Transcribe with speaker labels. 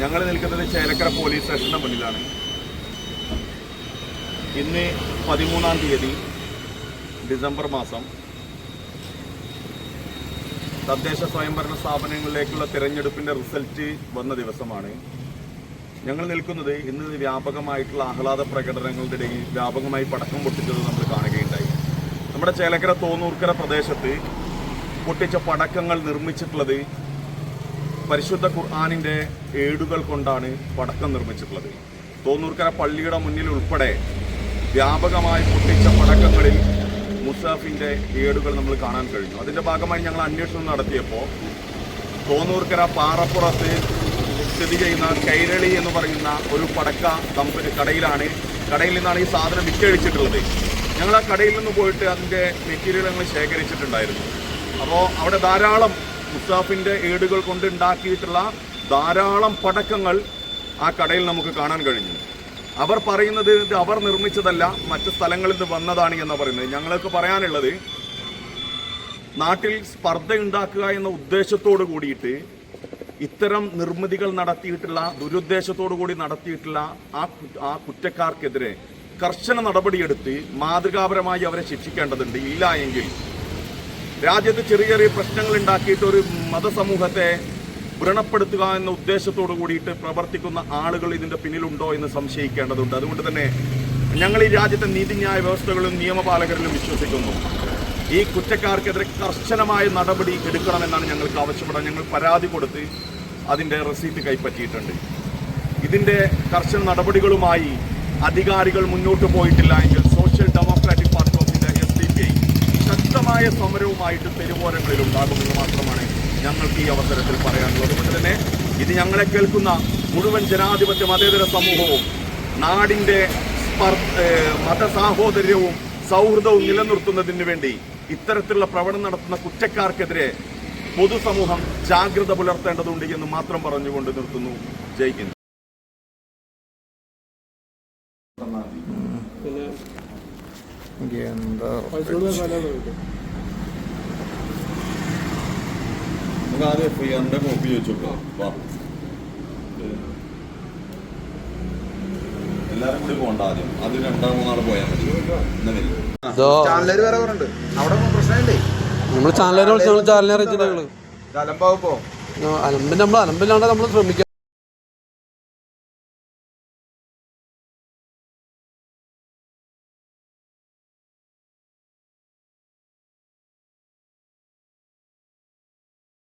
Speaker 1: ഞങ്ങൾ നിൽക്കുന്നത് ചേലക്കര പോലീസ് സ്റ്റേഷന്റെ മുന്നിലാണ്. ഇന്ന് 13-ാം തീയതി ഡിസംബർ മാസം തദ്ദേശ സ്വയംഭരണ സ്ഥാപനങ്ങളിലേക്കുള്ള തിരഞ്ഞെടുപ്പിന്റെ റിസൾട്ട് വന്ന ദിവസമാണ്. ഞങ്ങൾ നിൽക്കുന്നത് ഇന്ന് വ്യാപകമായിട്ടുള്ള ആഹ്ലാദ പ്രകടനങ്ങളുടെ ഇടയിൽ വ്യാപകമായി പടക്കം പൊട്ടിച്ചത് നമ്മൾ കാണുകയുണ്ടായി. നമ്മുടെ ചേലക്കര തോന്നൂർക്കര പ്രദേശത്ത് പൊട്ടിച്ച പടക്കങ്ങൾ നിർമ്മിച്ചിട്ടുള്ളത് പരിശുദ്ധ ഖുർആനിന്റെ ഏടുകൾ കൊണ്ടാണ് പടക്കം നിർമ്മിച്ചിട്ടുള്ളത്. തോന്നൂർക്കര പള്ളിയുടെ മുന്നിൽ ഉൾപ്പെടെ വ്യാപകമായി പൊട്ടിച്ച പടക്കങ്ങളിൽ മുസാഫിന്റെ ഏടുകൾ നമ്മൾ കാണാൻ കഴിഞ്ഞു. അതിന്റെ ഭാഗമായി ഞങ്ങൾ അന്വേഷണം നടത്തിയപ്പോൾ തോന്നൂർക്കര പാറപ്പുറത്ത് സ്ഥിതി ചെയ്യുന്ന കൈരളി എന്ന് പറയുന്ന ഒരു പടക്ക കടയിൽ നിന്നാണ് ഈ സാധനം വിറ്റഴിച്ചിട്ടുള്ളത്. ഞങ്ങൾ ആ കടയിൽ നിന്ന് പോയിട്ട് അതിന്റെ മെറ്റീരിയൽ ഞങ്ങൾ ശേഖരിച്ചിട്ടുണ്ടായിരുന്നു. അപ്പോൾ അവിടെ ധാരാളം മുസാഫിന്റെ ഏടുകൾ കൊണ്ട് ഉണ്ടാക്കിയിട്ടുള്ള ധാരാളം പടക്കങ്ങൾ ആ കടയിൽ നമുക്ക് കാണാൻ കഴിഞ്ഞു. അവർ പറയുന്നത് ഇത് അവർ നിർമ്മിച്ചതല്ല, മറ്റ് സ്ഥലങ്ങളിൽ നിന്ന് വന്നതാണ് എന്ന് പറയുന്നത്. ഞങ്ങൾക്ക് പറയാനുള്ളത്, നാട്ടിൽ സ്പർദ്ധ ഉണ്ടാക്കുക എന്ന ഉദ്ദേശത്തോടു കൂടിയിട്ട് ഇത്തരം നിർമ്മിതികൾ നടത്തിയിട്ടുള്ള ദുരുദ്ദേശത്തോടു കൂടി നടത്തിയിട്ടുള്ള ആ കുറ്റക്കാർക്കെതിരെ കർശന നടപടിയെടുത്ത് മാതൃകാപരമായി അവരെ ശിക്ഷിക്കേണ്ടതുണ്ട്. ഇല്ല എങ്കിൽ രാജ്യത്ത് ചെറിയ ചെറിയ പ്രശ്നങ്ങൾ ഉണ്ടാക്കിയിട്ട് ഒരു മതസമൂഹത്തെ വ്രണപ്പെടുത്തുക എന്ന ഉദ്ദേശത്തോടു കൂടിയിട്ട് പ്രവർത്തിക്കുന്ന ആളുകൾ ഇതിന്റെ പിന്നിലുണ്ടോ എന്ന് സംശയിക്കേണ്ടതുണ്ട്. അതുകൊണ്ട് തന്നെ ഞങ്ങൾ ഈ രാജ്യത്തെ നീതിന്യായ വ്യവസ്ഥകളിലും നിയമപാലകരിലും വിശ്വസിക്കുന്നു. ഈ കുറ്റക്കാർക്കെതിരെ കർശനമായ നടപടി എടുക്കണമെന്നാണ് ഞങ്ങൾക്ക് ആവശ്യപ്പെടുന്നത്. ഞങ്ങൾ പരാതി കൊടുത്ത് അതിന്റെ റെസീറ്റ് കൈപ്പറ്റിയിട്ടുണ്ട്. ഇതിന്റെ കർശന നടപടികളുമായി അധികാരികൾ മുന്നോട്ട് പോയിട്ടില്ല എങ്കിൽ social democratic party of India SDPI ശക്തമായ സമരവുമായിട്ട് തെരുവോരങ്ങളിൽ ഉണ്ടാകുമെന്ന് മാത്രമാണ് ഞങ്ങൾക്ക് ഈ അവസരത്തിൽ പറയാനുള്ളത്. അതുകൊണ്ട് തന്നെ ഇത് ഞങ്ങളെ കേൾക്കുന്ന മുഴുവൻ ജനാധിപത്യ മതേതര സമൂഹവും നാടിന്റെ മതസാഹോദര്യവും സൗഹൃദവും നിലനിർത്തുന്നതിന് വേണ്ടി ഇത്തരത്തിലുള്ള പ്രവണനം നടത്തുന്ന കുറ്റക്കാർക്കെതിരെ പൊതുസമൂഹം ജാഗ്രത പുലർത്തേണ്ടതുണ്ട് എന്ന് മാത്രം പറഞ്ഞുകൊണ്ട് നിർത്തുന്നു. ജയ് ഹിന്ദ്. ആദ്യം FIR-ന്റെ കോപ്പി ചോദിച്ചോക്കാം. എല്ലാരും കൂടി പോകണ്ട, ആദ്യം അത് 2-3 പോയാൽ മതി.
Speaker 2: ചാനലർ വേറെ പറഞ്ഞിട്ടുണ്ട്, അവിടെ പ്രശ്നമില്ലേ?
Speaker 3: നമ്മൾ ചാനലിനെ അറിയിച്ചിട്ടുള്ളൂ.
Speaker 2: അലമ്പാവുമ്പോ
Speaker 3: അലമ്പില്ലാണ്ട് നമ്മൾ ശ്രമിക്കാം.